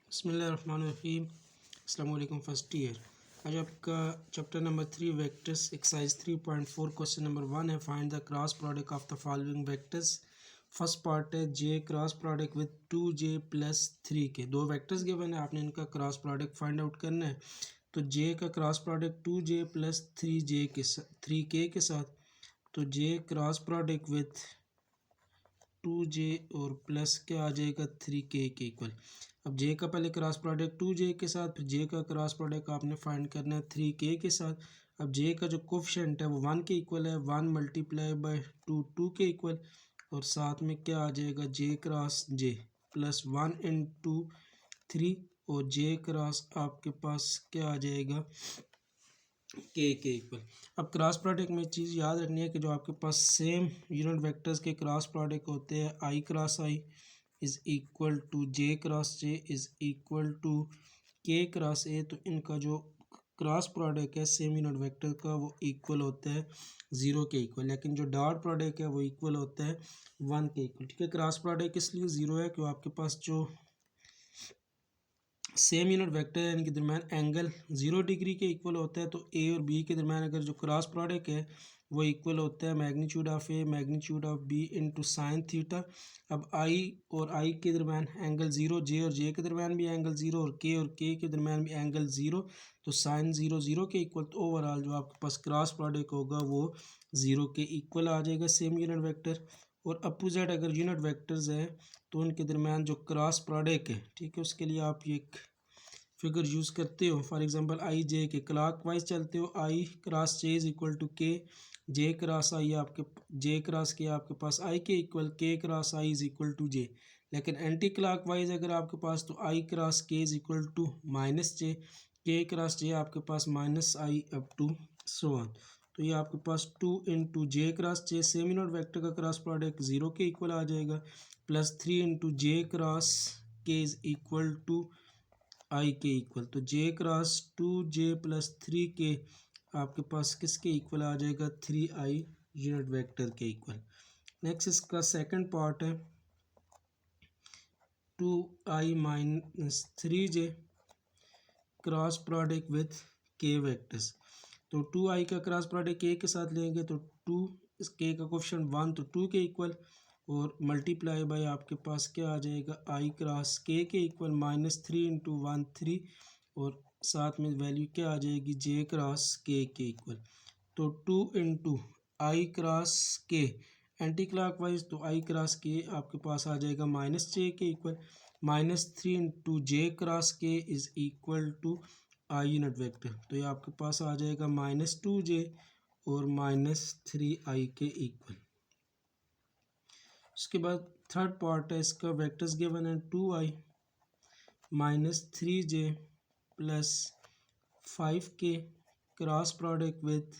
बिस्मिल्लाहिर्रहमानिर्रहीम। अस्सलाम वालेकुम फर्स्ट ईयर। आज आपका chapter number 3 vectors exercise 3.4 question number 1 है find the cross product of the following vectors. First part है J cross product with 2j plus 3k। दो vectors given है, आपने इनका क्रॉस प्रोडक्ट फाइंड आउट करना है। तो जे का cross product 2j plus 3k के साथ, तो जे क्रॉस प्रोडक्ट विथ 2j और प्लस क्या आ जाएगा 3k के इक्वल। अब जे का पहले क्रॉस प्रोडक्ट 2j के साथ, फिर जे का क्रॉस प्रोडक्ट आपने फाइंड करना है 3k के साथ। अब जे का जो कोफिशिएंट है वो 1 के इक्वल है, 1 मल्टीप्लाई बाय 2 के इक्वल, और साथ में क्या आ जाएगा जे क्रॉस जे प्लस 1 इंटू 3, और जे क्रॉस आपके पास क्या आ जाएगा के इक्वल। अब क्रॉस प्रोडक्ट में चीज़ याद रखनी है कि जो आपके पास सेम यूनिट वेक्टर्स के क्रॉस प्रोडक्ट होते हैं, I cross I is equal to J cross J is equal to K cross A, तो इनका जो क्रॉस प्रोडक्ट है सेम यूनिट वेक्टर का वो इक्वल होता है 0 के इक्वल, लेकिन जो डॉट प्रोडक्ट है वो इक्वल होता है 1 के इक्वल। ठीक है, क्रॉस प्रोडक्ट इसलिए 0 है क्योंकि आपके पास जो सेम यूनिट वेक्टर है इनके दरम्यान एंगल 0 डिग्री के इक्वल होता है। तो ए और बी के दरम्यान अगर जो क्रॉस प्रोडक्ट है वो इक्वल होता है magnitude of A magnitude of B into sine theta. अब आई और आई के दरम्यान एंगल 0, जे और जे के दरम्यान भी एंगल 0, और के दरम्यान भी एंगल 0, तो साइन 0 0 के इक्वल। तो ओवरऑल जो आपके पास क्रॉस प्रोडक्ट होगा वो 0 के इक्वल आ जाएगा सेम यूनिट वेक्टर। और अपोजिट अगर यूनिट वेक्टर्स हैं तो उनके दरम्यान जो क्रॉस प्रोडक्ट है, ठीक है, उसके लिए आप ये एक फिगर यूज़ करते हो। फॉर एग्जांपल आई जे के क्लॉक वाइज चलते हो, I cross J is equal to K, J cross आई आपके जे क्रॉस के आपके पास आई के equal, K cross I is equal to J. लेकिन एंटी क्लॉक वाइज अगर आपके पास, तो I cross K is equal to minus J, K cross J आपके पास minus I up to so on. तो ये आपके पास 2 into J cross J same unit vector का क्रॉस प्रोडक्ट 0 के इक्वल आ जाएगा, plus 3 into J cross K is equal to I के इक्वल। तो जे क्रॉस 2j प्लस 3k आपके पास किसके इक्वल आ जाएगा 3i यूनिट वेक्टर के इक्वल। नेक्स्ट इसका सेकंड पार्ट है 2i minus 3j cross product with k vectors. तो 2i का क्रॉस प्रोडक्ट k के साथ लेंगे तो 2 इस k का कोफिशिएंट 1, तो 2 के इक्वल, और मल्टीप्लाई बाय आपके पास क्या आ जाएगा आई क्रॉस के इक्वल माइनस 3 इंटू 1 3, और साथ में वैल्यू क्या आ जाएगी जे क्रॉस के इक्वल। तो 2 इंटू आई क्रॉस के एंटी क्लॉक वाइज, तो आई क्रॉस के आपके पास आ जाएगा माइनस जे के equal, minus 3 into J cross K is equal to I unit vector. तो ये आपके पास आ जाएगा -2j और -3i के इक्वल। उसके बाद थर्ड पार्ट है इसका, वेक्टर्स गिवन है 2i minus 3j plus 5k cross product with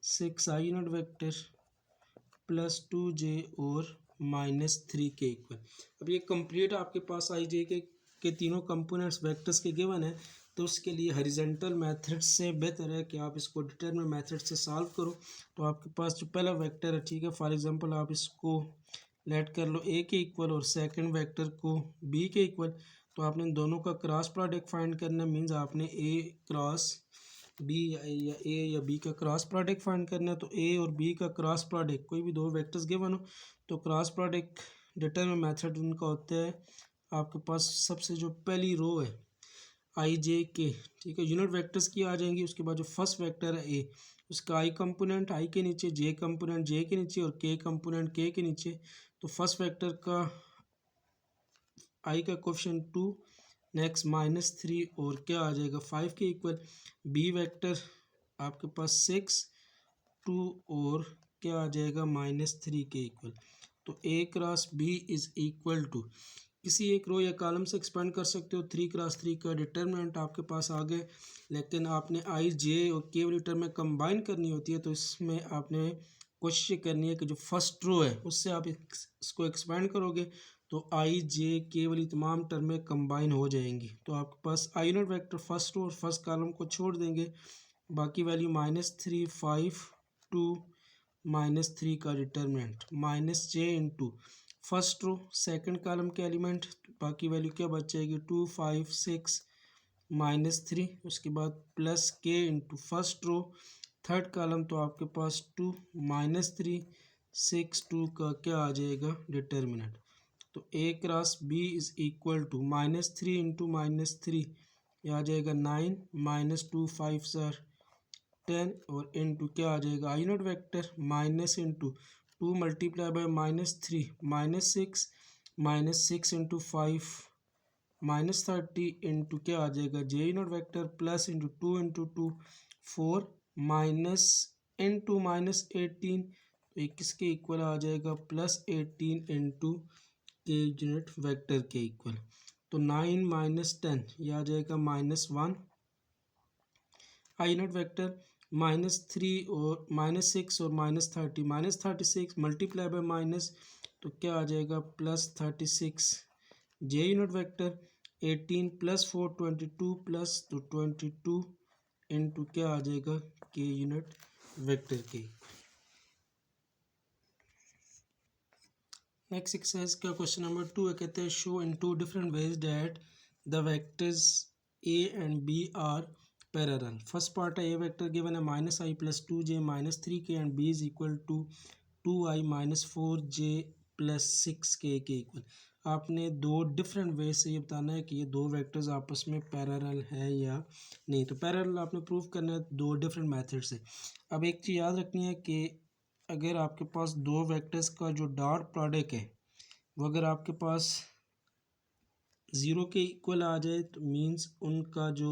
6i unit vector plus 2j और -3 के इक्वल। अब ये कंप्लीट आपके पास आई जे के तीनों कंपोनेंट्स वेक्टर्स के गिवन है, तो उसके लिए हॉरिजॉन्टल मेथड से बेहतर है कि आप इसको डिटरमिनेंट मेथड से सॉल्व करो। तो आपके पास जो पहला वेक्टर है, ठीक है, फॉर एग्जांपल आप इसको लेट कर लो ए के इक्वल और सेकंड वेक्टर को बी के इक्वल। तो आपने दोनों का क्रॉस प्रोडक्ट फाइंड करना मीन्स आपने ए क्रॉस बी या ए या बी का क्रॉस प्रोडक्ट फाइंड करना है। तो ए और बी का क्रॉस प्रोडक्ट, कोई भी दो वेक्टर्स गिवन हो तो क्रॉस प्रोडक्ट डिटरमिनेंट मेथड उनका होता है आपके पास सबसे जो पहली रो है आई जे के, ठीक है, यूनिट वेक्टर्स की आ जाएंगी। उसके बाद जो फर्स्ट वेक्टर है ए, उसका आई कंपोनेंट आई के नीचे, जे कंपोनेंट जे के नीचे और के कंपोनेंट के नीचे। तो फर्स्ट वेक्टर का आई का कोफिशिएंट 2, नेक्स्ट -3 और क्या आ जाएगा 5 के इक्वल। बी वेक्टर आपके पास 6 2 और क्या आ जाएगा -3 के इक्वल। तो A cross B is equal to, किसी एक रो या कॉलम से एक्सपेंड कर सकते हो, 3 क्रॉस 3 का डिटरमिनेंट आपके पास आ गए। लेकिन आपने आई जे और के वाली टर्म में कंबाइन करनी होती है, तो इसमें आपने कोशिश करनी है कि जो फर्स्ट रो है उससे आप इसको एक्सपेंड करोगे तो आई जे के वाली तमाम टर्में कंबाइन हो जाएंगी। तो आपके पास I unit vector first row और फर्स्ट कॉलम को छोड़ देंगे, बाकी वैल्यू -3 5 2 -3 का determinant minus J into first row second column के एलिमेंट, बाकी वैल्यू क्या बच जाएगी 2 5 6 -3, उसके बाद प्लस के into first row third column तो आपके पास 2 -3 6 2 का क्या आ जाएगा डिटर्मिनेंट। तो A cross B is equal to -3 into -3 ये आ जाएगा 9 -2 5 सर 10 और इंटू क्या आ जाएगा I note vector minus into 2 multiply by -3 -6 into 5 -30 into क्या आ जाएगा J note vector plus into 2 into 2 4 minus into -18 तो ये किसके इक्वल आ जाएगा +18 इंटू के यूनिट वेक्टर के इक्वल। तो 9 -10 ये आ जाएगा -1 आई यूनिट वेक्टर -3 और -6 और -30 -36 मल्टीप्लाई बाय माइनस तो क्या आ जाएगा +36 जे यूनिट वेक्टर 18 + 4 22 प्लस तो 22 इंटू क्या आ जाएगा के यूनिट वेक्टर के। नेक्स्ट एक्सरसाइज का क्वेश्चन नंबर 2 है, कहते हैं show in 2 different ways that the vectors A and B are parallel. First part है ए वेक्टर गिवन है -i + 2j -3k and B is equal to 2i - 4j + 6k के equal. आपने दो different way से ये बताना है कि ये दो वेक्टर्स आपस में पैरेलल है या नहीं। तो पैरेलल आपने प्रूव करना है दो डिफरेंट मेथड से। अब एक चीज़ याद रखनी है कि अगर आपके पास दो वेक्टर्स का जो डॉट प्रोडक्ट है वो अगर आपके पास 0 के इक्वल आ जाए तो मींस उनका जो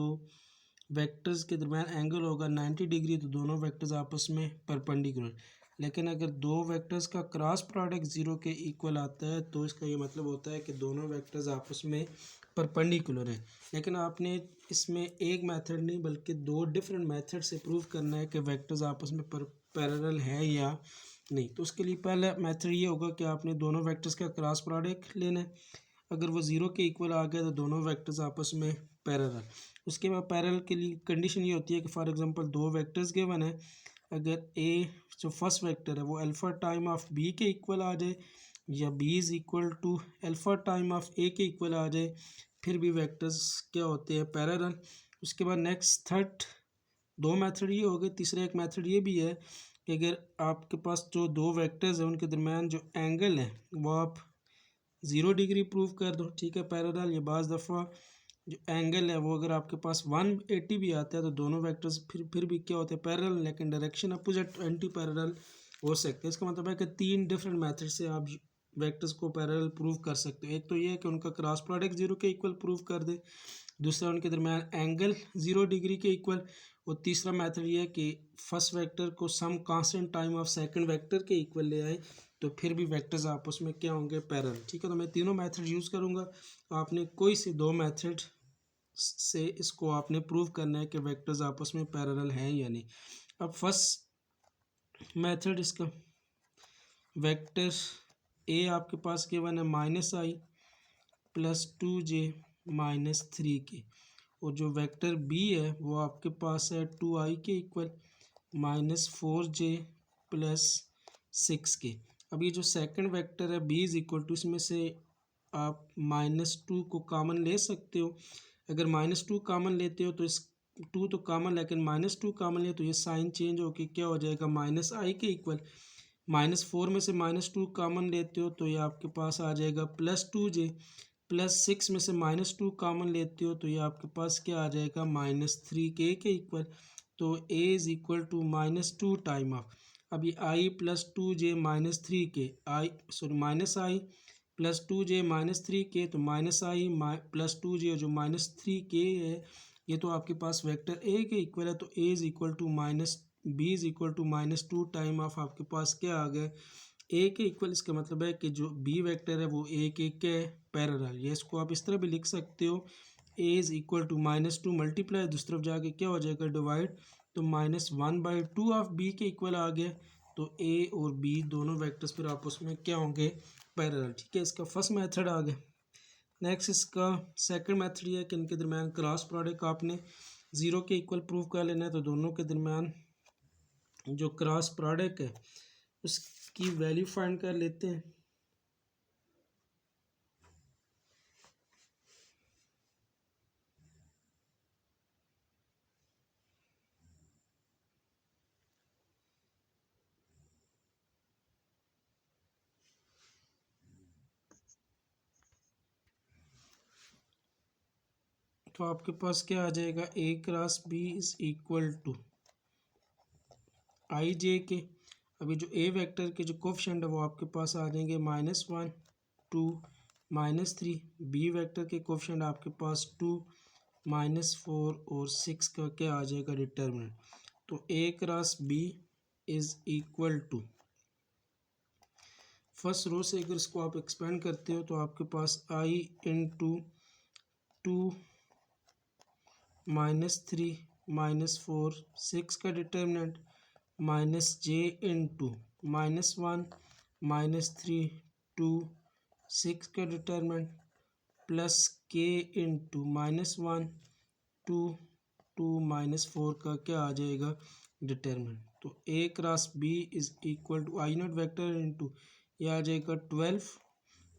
वेक्टर्स के दरमियान एंगल होगा 90 डिग्री, तो दोनों वेक्टर्स आपस में परपेंडिकुलर। लेकिन अगर दो वेक्टर्स का क्रॉस प्रोडक्ट 0 के इक्वल आता है तो इसका ये मतलब होता है कि दोनों वेक्टर्स आपस में परपेंडिकुलर हैं। लेकिन आपने इसमें एक मेथड नहीं बल्कि दो डिफरेंट मेथड से प्रूव करना है कि वेक्टर्स आपस में पैरेलल है या नहीं। तो उसके लिए पहला मेथड ये होगा कि आपने दोनों वेक्टर्स का क्रॉस प्रोडक्ट लेना है। अगर वो 0 के इक्वल आ गया तो दोनों वेक्टर्स आपस में पैरेलल। उसके बाद पैरेलल के लिए कंडीशन ये होती है कि फॉर एग्जांपल दो वेक्टर्स गिवन है, अगर ए जो फर्स्ट वेक्टर है वो अल्फ़ा टाइम ऑफ बी के इक्वल आ जाए या B is equal to alpha time of A के इक्वल आ जाए फिर भी वेक्टर्स क्या होते हैं पैरेलल। उसके बाद नेक्स्ट थर्ड दो मेथड ये हो गए। तीसरा एक मेथड ये भी है कि अगर आपके पास जो दो वेक्टर्स हैं उनके दरमियान जो एंगल है वो आप 0 डिग्री प्रूव कर दो, ठीक है पैरेलल। या बाज़ दफ़ा जो एंगल है वो अगर आपके पास 180 भी आता है तो दोनों वेक्टर्स फिर भी क्या होते हैं पैरेलल, लेकिन डायरेक्शन अपोजिट एंटी पैरेलल हो सकते हैं। इसका मतलब है कि तीन डिफरेंट मेथड से आप वेक्टर्स को पैरेलल प्रूव कर सकते हो। एक तो ये है कि उनका क्रॉस प्रोडक्ट 0 के इक्वल प्रूव कर दे, दूसरा उनके दरमियान एंगल 0 डिग्री के इक्वल, और तीसरा मेथड ये है कि फर्स्ट वेक्टर को some constant time of second vector के इक्वल ले आए तो फिर भी वेक्टर्स आपस में क्या होंगे पैरेलल, ठीक है। तो मैं तीनों मेथड यूज़ करूँगा, आपने कोई से दो मेथड से इसको आपने प्रूव करना है कि वेक्टर्स आपस में पैरेलल हैं या नहीं। अब फर्स्ट मेथड इसका वेक्टर ए आपके पास गिवन है -i + 2j - 3k, और जो वेक्टर बी है वो आपके पास है 2i के इक्वल -4j + 6k। अब ये जो सेकंड वेक्टर है b इज़ इक्वल टू, इसमें से आप -2 को कॉमन ले सकते हो। अगर -2 कॉमन लेते हो तो इस 2 तो कॉमन, लेकिन -2 कॉमन ले तो ये साइन चेंज होकर क्या हो जाएगा -i के इक्वल। -4 में से -2 कॉमन लेते हो तो ये आपके पास आ जाएगा +2j, +6 में से -2 कॉमन लेते हो तो ये आपके पास क्या आ जाएगा -3k के इक्वल। तो a is equal to -2 time of, अब ये i + 2j - 3k i -i + 2j - 3k, तो -i + 2j जो -3k है ये तो आपके पास वेक्टर a के इक्वल है। तो a is equal to b is equal to -2 time of आपके पास क्या आ गया a के इक्वल। इसका मतलब है कि जो b वेक्टर है वो a के क्या है पैरेलल। ये इसको आप इस तरह भी लिख सकते हो, a is equal to -2 multiply दूसरी तरफ जाके क्या हो जाएगा डिवाइड, तो -1/2 ऑफ b के इक्वल आ गया। तो a और b दोनों वेक्टर्स फिर आपस में क्या होंगे पैरेलल, ठीक है। इसका फर्स्ट मेथड आ गया। नेक्स्ट इसका सेकंड मेथड ये है कि इनके दरमियान क्रॉस प्रोडक्ट आपने 0 के इक्वल प्रूव कर लेना है। तो दोनों के दरमियान जो क्रॉस प्रोडक्ट है उसकी वैल्यू फाइंड कर लेते हैं। तो आपके पास क्या आ जाएगा, A cross B is equal to I J K. अभी जो ए वेक्टर के जो कोफिशिएंट है वो आपके पास आ जाएंगे -1 2 -3। बी वेक्टर के कोफिशिएंट आपके पास 2 -4 और 6 का क्या आ जाएगा डिटर्मिनेंट। तो A cross B is equal to, first row से अगर इसको आप एक्सपेंड करते हो तो आपके पास आई इंटू 2 -3 -4 6 का डिटर्मिनेंट -j इंटू -1 -3 2 6 का डिटर्मिनेंट प्लस k इंटू -1 2 2 -4 का क्या आ जाएगा डिटर्मिनेंट। तो A cross B is equal to I not vector into ये आ जाएगा 12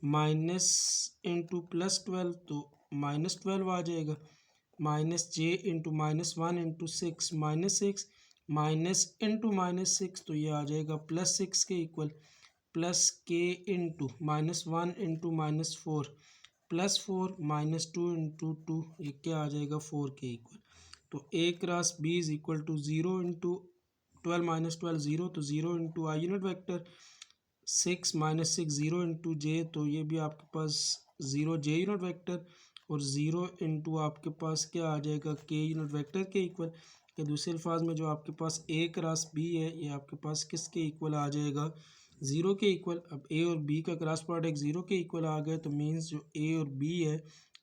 माइनस इंटू +12 तो -12 आ जाएगा, -j into -1 into 6 -6 minus into -6 तो ये आ जाएगा +6 के equal, plus k into -1 into -4 +4 -2 into 2 ये क्या आ जाएगा 4 के इक्वल। तो A cross B is equal to 0 into 12 -12 0 तो 0 into I unit vector 6 -6 0 into J तो ये भी आपके पास 0 जे यूनिट वेक्टर और 0 इंटू आपके पास क्या आ जाएगा के यूनिट वेक्टर के इक्वल। या दूसरे अल्फाज में जो आपके पास ए क्रॉस बी है ये आपके पास किसके इक्वल आ जाएगा 0 के इक्वल। अब ए और बी का क्रॉस प्रोडक्ट 0 के इक्वल आ गया तो मीन्स जो ए और बी है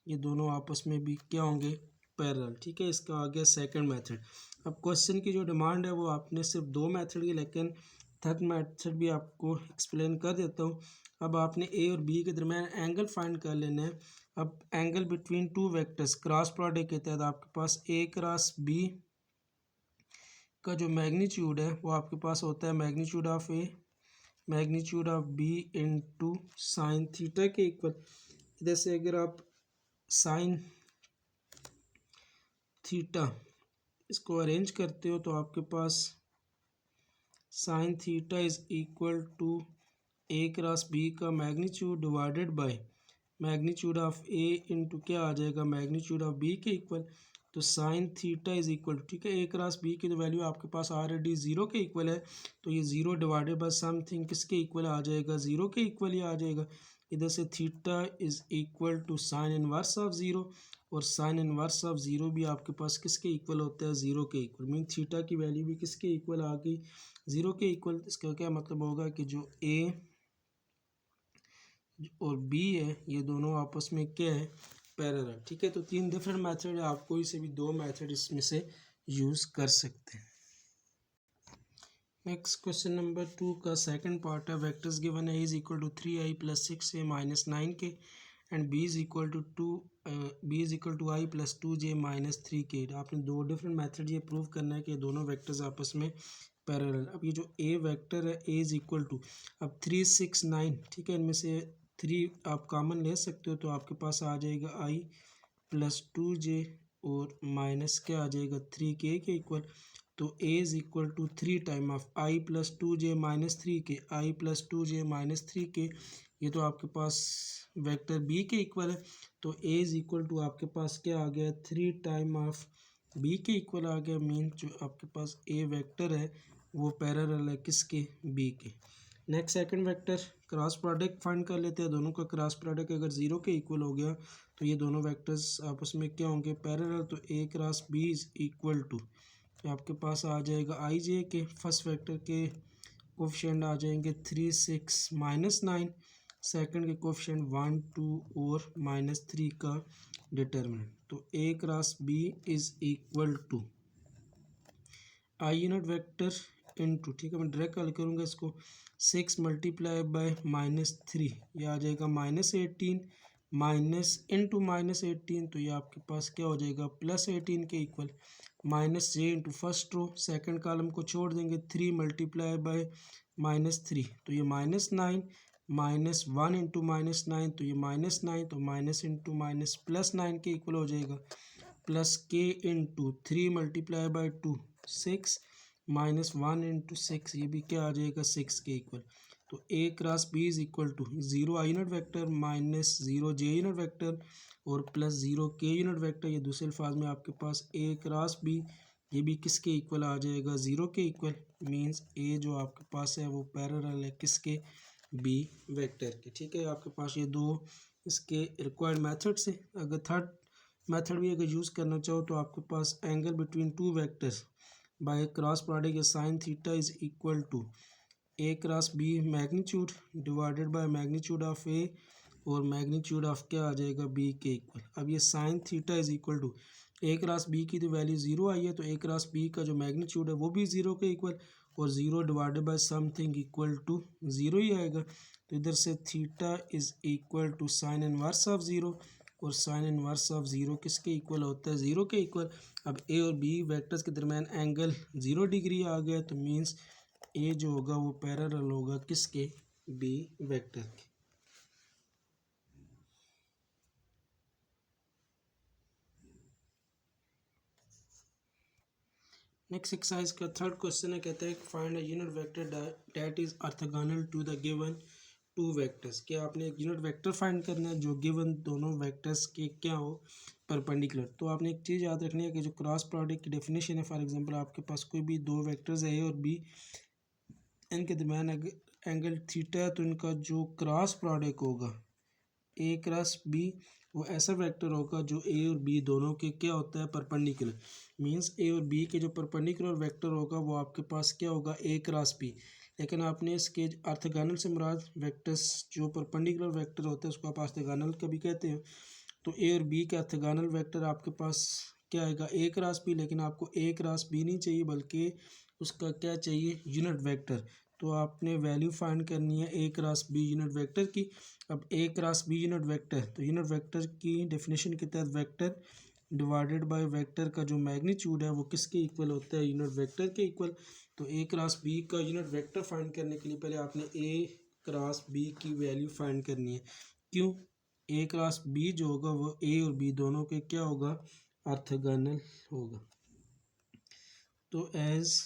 ये दोनों आपस में भी क्या होंगे पैरेलल। ठीक है, इसका आ गया सेकंड मेथड। अब क्वेश्चन की जो डिमांड है वो आपने सिर्फ 2 मेथड की, लेकिन थर्ड मेथड भी आपको एक्सप्लेन कर देता हूँ। अब आपने ए और बी के दरमियान एंगल फाइंड कर लेना है। अब angle between two vectors cross product के तहत आपके पास ए क्रॉस बी का जो मैग्नीट्यूड है वो आपके पास होता है magnitude of A magnitude of B into sine theta के इक्वल। इधर से अगर आप साइन थीटा इसको अरेंज करते हो तो आपके पास sine theta is equal to A cross B का magnitude divided by magnitude of A into क्या आ जाएगा मैग्नीट्यूड ऑफ बी के इक्वल। तो साइन थीटा इज इक्वल, ठीक है, ए क्रॉस बी की तो वैल्यू आपके पास ऑलरेडी 0 के इक्वल है तो ये 0 डिवाइडेड बाय समथिंग किसके इक्वल आ जाएगा 0 के इक्वल ही आ जाएगा। इधर से theta is equal to sine inverse of 0 और साइन इनवर्स ऑफ 0 भी आपके पास किसके इक्वल होता है 0 के इक्वल। मीन थीटा की वैल्यू भी किसके इक्वल आ गई 0 के इक्वल। इसका क्या मतलब होगा कि जो ए और बी है ये दोनों आपस में क्या है पैरेलल। ठीक है, तो 3 डिफरेंट मेथड है, आप कोई से भी 2 मेथड इसमें से यूज़ कर सकते हैं। नेक्स्ट क्वेश्चन नंबर 2 का सेकंड पार्ट है। वेक्टर्स गिवन है is equal to 3i + 6a - 9k and b is equal to i + 2j - 3k। आपने 2 डिफरेंट मेथड ये प्रूव करना है कि दोनों वेक्टर्स आपस में पैरेलल। अब ये जो a वेक्टर है a इज इक्वल टू, अब 3 6 9, ठीक है, इनमें से 3 आप कॉमन ले सकते हो तो आपके पास आ जाएगा i + 2j और माइनस क्या आ जाएगा 3k के इक्वल। तो a is equal to 3 time of i + 2j - 3k, i + 2j - 3k, ये तो आपके पास वेक्टर b के इक्वल है। तो a इज इक्वल टू आपके पास क्या आ गया 3 टाइम ऑफ b के इक्वल आ गया। मीन जो आपके पास a वेक्टर है वो पैरेलल है किसके b के। Next second vector cross product find कर लेते हैं। दोनों का क्रॉस प्रोडक्ट अगर 0 के इक्वल हो गया तो ये दोनों वेक्टर्स आपस में क्या होंगे पैरेलल। तो a cross b is equal to आपके पास आ जाएगा i J k first vector के कोफिशिएंट आ जाएंगे 3 6 -9, सेकंड के कोफिशिएंट 1 2 और -3 का डिटर्मिनेंट। तो a cross b is equal to I unit vector into, ठीक है, मैं डायरेक्ट हल करूँगा इसको 6 × -3 ये आ जाएगा -18 माइनस इंटू -18 तो ये आपके पास क्या हो जाएगा +18 के equal. -j into first row second column को छोड़ देंगे 3 × -3 तो ये -9 -1 इंटू -9 तो ये -9 तो माइनस इंटू माइनस +9 के इक्वल हो जाएगा। प्लस k इंटू 3 × 2 6 -1 इंटू 6 ये भी क्या आ जाएगा 6 के इक्वल। तो a cross b is equal to 0 i unit vector -0 j unit vector और प्लस 0 के यूनिट वेक्टर, ये दूसरे अल्फाज में आपके पास ए क्रॉस बी, ये भी किसके इक्वल आ जाएगा, 0 के इक्वल। मींस ए जो आपके पास है वो पैरेलल है किसके, बी वेक्टर के। ठीक है, आपके पास ये दो इसके रिक्वायर्ड मेथड से। अगर थर्ड मेथड भी अगर यूज़ करना चाहो तो आपके पास angle between two vectors by cross product या sine theta is equal to A cross B magnitude divided by magnitude of A और मैग्नीट्यूड ऑफ क्या आ जाएगा, बी के इक्वल। अब ये sine theta is equal to A cross B की तो वैल्यू 0 आई है, तो ए क्रॉस बी का जो मैग्नीट्यूड है वो भी 0 के इक्वल, और 0 divided by something equal to 0 ही आएगा। तो इधर से theta is equal to sine inverse of 0, और साइन इनवर्स ऑफ 0 किसके इक्वल होता है, 0 के इक्वल। अब ए और बी वेक्टर्स के दरमियान एंगल 0 डिग्री आ गया, तो मीन्स ए जो होगा वो पैरेलल होगा किसके, बी वेक्टर के। नेक्स्ट एक्सरसाइज का थर्ड क्वेश्चन है, कहता है find a unit vector that is orthogonal to the given two vectors. क्या आपने एक यूनिट वेक्टर फाइंड करना है जो गिवन दोनों वेक्टर्स के क्या हो, परपेंडिकुलर। तो आपने एक चीज़ याद रखनी है कि जो क्रॉस प्रोडक्ट की डेफिनेशन है, फॉर एग्जांपल आपके पास कोई भी दो वेक्टर्स है ए और बी, इनके दरमियान एंगल थीटा है, तो इनका जो क्रॉस प्रोडक्ट होगा ए क्रॉस बी, वो ऐसा वेक्टर होगा जो ए और बी दोनों के क्या होता है, परपेंडिकुलर। मींस ए और बी के जो परपेंडिकुलर वेक्टर होगा वो आपके पास क्या होगा, ए क्रॉस बी। लेकिन आपने इसके ऑर्थोगोनल से मुराद वेक्टर्स जो परपेंडिकुलर वेक्टर होते हैं उसको आप ऑर्थोगोनल कभी कहते हैं। तो ए और बी के ऑर्थोगोनल वेक्टर आपके पास क्या आएगा, ए क्रॉस बी। लेकिन आपको ए क्रॉस बी नहीं चाहिए, बल्कि उसका क्या चाहिए, यूनिट वेक्टर। तो आपने वैल्यू फाइंड करनी है A cross B unit vector की। अब A cross B unit vector, तो यूनिट वेक्टर की डेफिनेशन के तहत वेक्टर डिवाइडेड बाय वेक्टर का जो मैग्नीट्यूड है वो किसके इक्वल होता है, यूनिट वेक्टर के इक्वल। तो ए क्रॉस बी का यूनिट वेक्टर फाइंड करने के लिए पहले आपने ए क्रॉस बी की वैल्यू फाइंड करनी है। क्यों, ए क्रॉस बी जो होगा वो ए और बी दोनों के क्या होगा, ऑर्थोगोनल होगा। तो as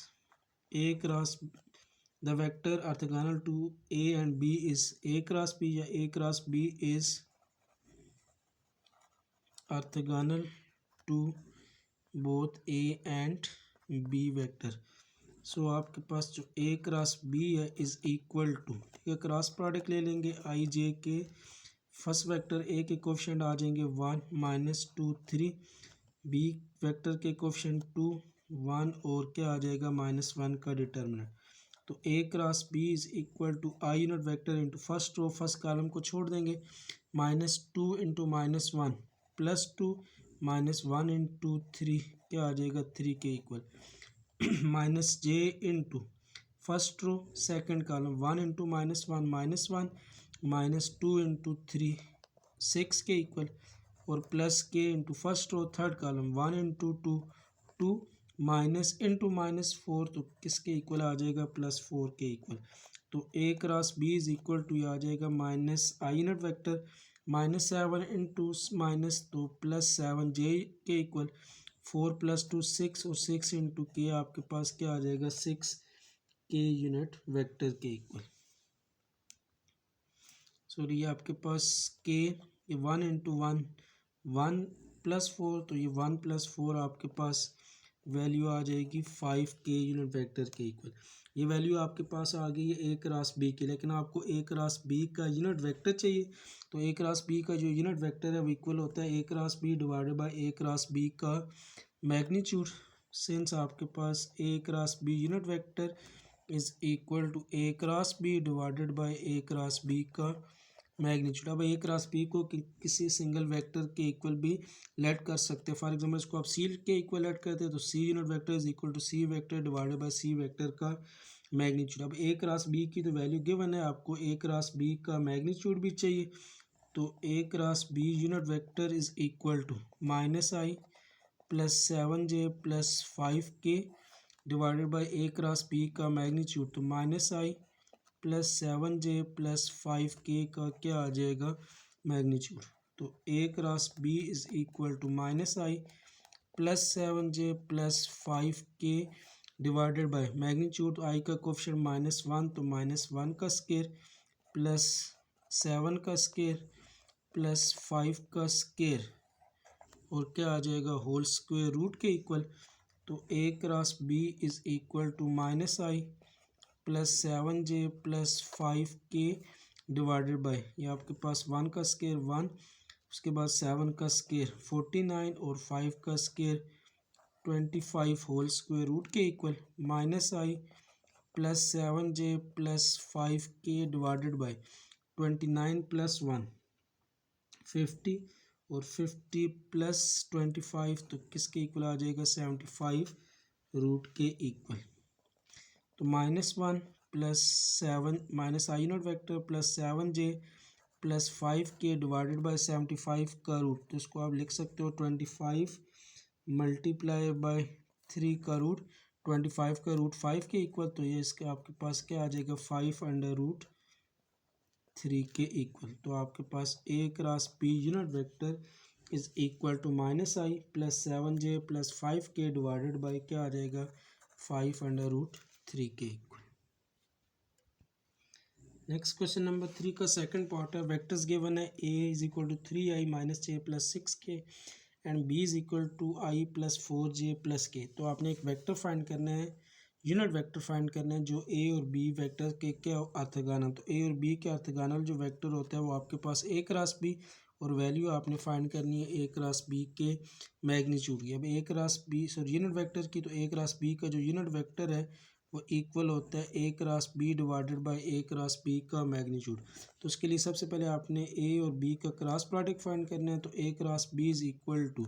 a cross the vector orthogonal to a and b is a cross b, या a cross b is orthogonal to both a and b vector। सो आपके पास जो a क्रॉस b है इज इक्वल टू, ठीक है, cross product ले लेंगे आई जे k. First vector a के coefficient आ जाएंगे 1 -2 3, b वेक्टर के कोफिशिएंट 2 1, और क्या आ जाएगा, -1 का डिटर्मिनेंट। तो A cross B is equal to I unit vector into first row, first column को छोड़ देंगे, -2 इंटू -1 +2 -1 इंटू 3 क्या आ जाएगा, 3 के equal. -j into first row second column 1 into -1 -1 -2 into 3 6 के इक्वल, और प्लस के into first row third column 1 into 2 2 -4, तो किसके इक्वल आ जाएगा, +4 के इक्वल। तो A cross B is equal to आ जाएगा minus I unit vector -7 into minus, तो +7 जे के इक्वल, 4 + 2 6, और 6 इंटू के आपके पास क्या आ जाएगा, 6 के यूनिट वेक्टर के इक्वल। सॉरी, ये आपके पास के, ये 1 इंटू 1 1 +4, तो ये 1 + 4 आपके पास वैल्यू आ जाएगी 5 के यूनिट वेक्टर के इक्वल। ये वैल्यू आपके पास आ गई है ए क्रॉस बी की, लेकिन आपको ए क्रॉस बी का यूनिट वेक्टर चाहिए। तो ए क्रॉस बी का जो यूनिट वेक्टर है वो इक्वल होता है A cross B divided by A cross B का मैग्नीट्यूड। सिंस आपके पास ए cross B unit vector is equal to A cross B divided by A cross B का मैग्नीट्यूड। अब ए क्रॉस बी को किसी सिंगल वेक्टर के equal भी let कर सकते हैं। फॉर एग्जांपल इसको आप सी के इक्वल लेट करते हैं, तो C unit vector is equal to C vector divided by C vector का मैग्नीट्यूड। अब ए क्रॉस बी की तो वैल्यू गिवन है, आपको ए क्रॉस बी का मैग्नीट्यूड भी चाहिए। तो A cross B unit vector is equal to -i +7j +5k divided by A cross B का मैग्नीट्यूड, तो -i +7j +5k का क्या आ जाएगा, मैग्नीट्यूड। तो A cross B is equal to -i +7j +5k divided by magnitude, I का coefficient -1, तो -1 का स्केयर +7 का स्केयर प्लस 5 का स्केयर और क्या आ जाएगा होल स्क्वायर रूट के इक्वल। तो A cross B is equal to minus I plus 7j plus 5k divided by, ये आपके पास 1 का स्केयर 1, उसके बाद 7 का स्केयर 49 और 5 का स्केयर 25 होल स्क्वायर रूट के equal minus I plus 7j plus 5k divided bye 29 plus 1 50 और 50 प्लस 25 तो किसके इक्वल आ जाएगा 75 रूट के इक्वल। तो -1 plus 7 minus I not vector plus 7j plus 5k divided bye 75 का रूट, तो इसको आप लिख सकते हो 25 मल्टीप्लाई बाय 3 का रूट, 25 का रूट 5 के इक्वल, तो ये इसके आपके पास क्या आ जाएगा 5 अंडर रूट 3 के इक्वल। तो आपके पास ए cross B unit vector is equal to minus I plus 7j plus 5k divided by क्या आ जाएगा 5 अंडर रूट 3 के इक्वल। नेक्स्ट क्वेश्चन नंबर 3 का सेकंड पार्ट है। वेक्टर्स गिवन है a is equal to 3i minus j plus 6k and b is equal to i plus 4j plus k। तो आपने एक वेक्टर फाइंड करना है, unit vector find करना है जो a और b वेक्टर के क्या ऑर्थोगोनल। तो a और b के ऑर्थोगोनल जो वेक्टर होता है वो आपके पास a क्रॉस b, और वैल्यू आपने फाइंड करनी है a क्रॉस b के मैग्नीट्यूड की। अब a cross b sorry unit vector की, तो a क्रॉस b का जो यूनिट वेक्टर है वो इक्वल होता है A cross B divided by A cross B का मैग्नीट्यूड। तो उसके लिए सबसे पहले आपने ए और बी का क्रॉस प्रोडक्ट फाइंड करना है। तो A cross B is equal to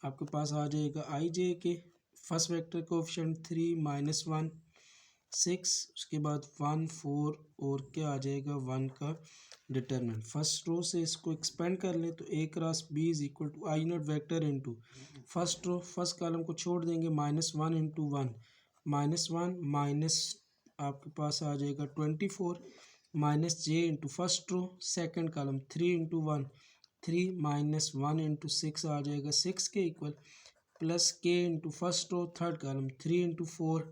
आपके पास आ जाएगा i J k, first vector coefficient 3 -1 6, उसके बाद 1 4 और क्या आ जाएगा 1 का डिटरमिनेंट। फर्स्ट रो से इसको एक्सपेंड कर ले तो A cross B is equal to I not vector into first row, first column को छोड़ देंगे -1 इंटू 1 -1 माइनस आपके पास आ जाएगा 24 minus J into first row, second column 3 into 1 3 minus 1 into 6 आ जाएगा 6 के इक्वल, प्लस के into first row, third column 3 into 4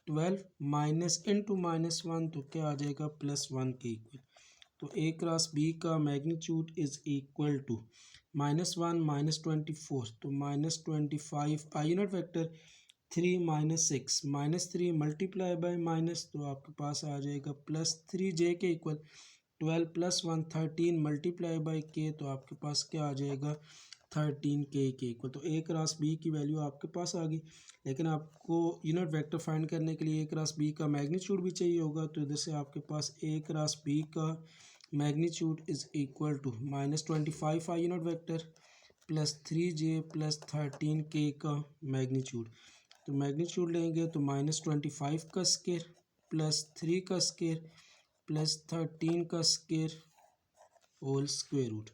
12 minus into -1 तो क्या आ जाएगा +1 के इक्वल। तो ए क्रॉस बी का मैग्नीट्यूड इज इक्वल टू -1 -24 तो -25 आई unit vector 3 -6 -3 multiply by minus, तो आपके पास आ जाएगा +3j के इक्वल 12 + 1 13 मल्टीप्लाई बाय के, तो आपके पास क्या आ जाएगा 13k के इक्वल। तो ए क्रॉस बी की वैल्यू आपके पास आ गई, लेकिन आपको यूनिट वेक्टर फाइंड करने के लिए ए क्रॉस बी का मैग्नीट्यूड भी चाहिए होगा। तो इधर से आपके पास ए क्रॉस बी का magnitude is equal to -25 I unit vector plus 3j plus 13k का मैग्नीट्यूड। तो मैग्नीट्यूड लेंगे तो -25 का स्केयर प्लस 3 का स्केयर प्लस 13 का स्केयर होल स्क्वायर रूट।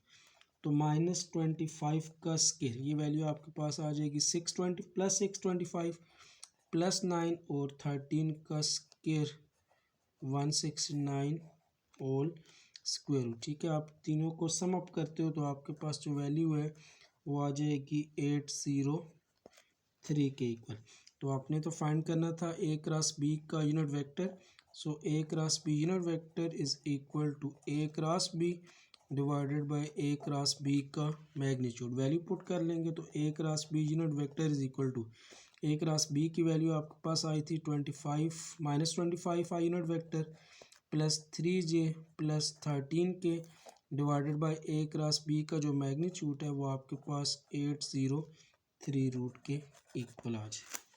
तो -25 का स्केयर ये वैल्यू आपके पास आ जाएगी 620 प्लस 625 प्लस 9 और 13 का स्केयर 169 होल स्क्वायर रूट। ठीक है, आप तीनों को सम अप करते हो तो आपके पास जो वैल्यू है वो आ जाएगी 803 के इक्वल। तो आपने तो फाइंड करना था ए क्रॉस बी का unit vector. So A cross B unit vector is equal to A cross B divided by A cross B का मैग्नीट्यूड। वैल्यू पुट कर लेंगे तो A cross B unit vector is equal to A cross B की value आपके पास आई थी 25 -25 आई unit vector plus 3j plus 13k divided by A cross B का जो मैग्नीट्यूड है वो आपके पास 803 रूट के इक्वल आ जाए।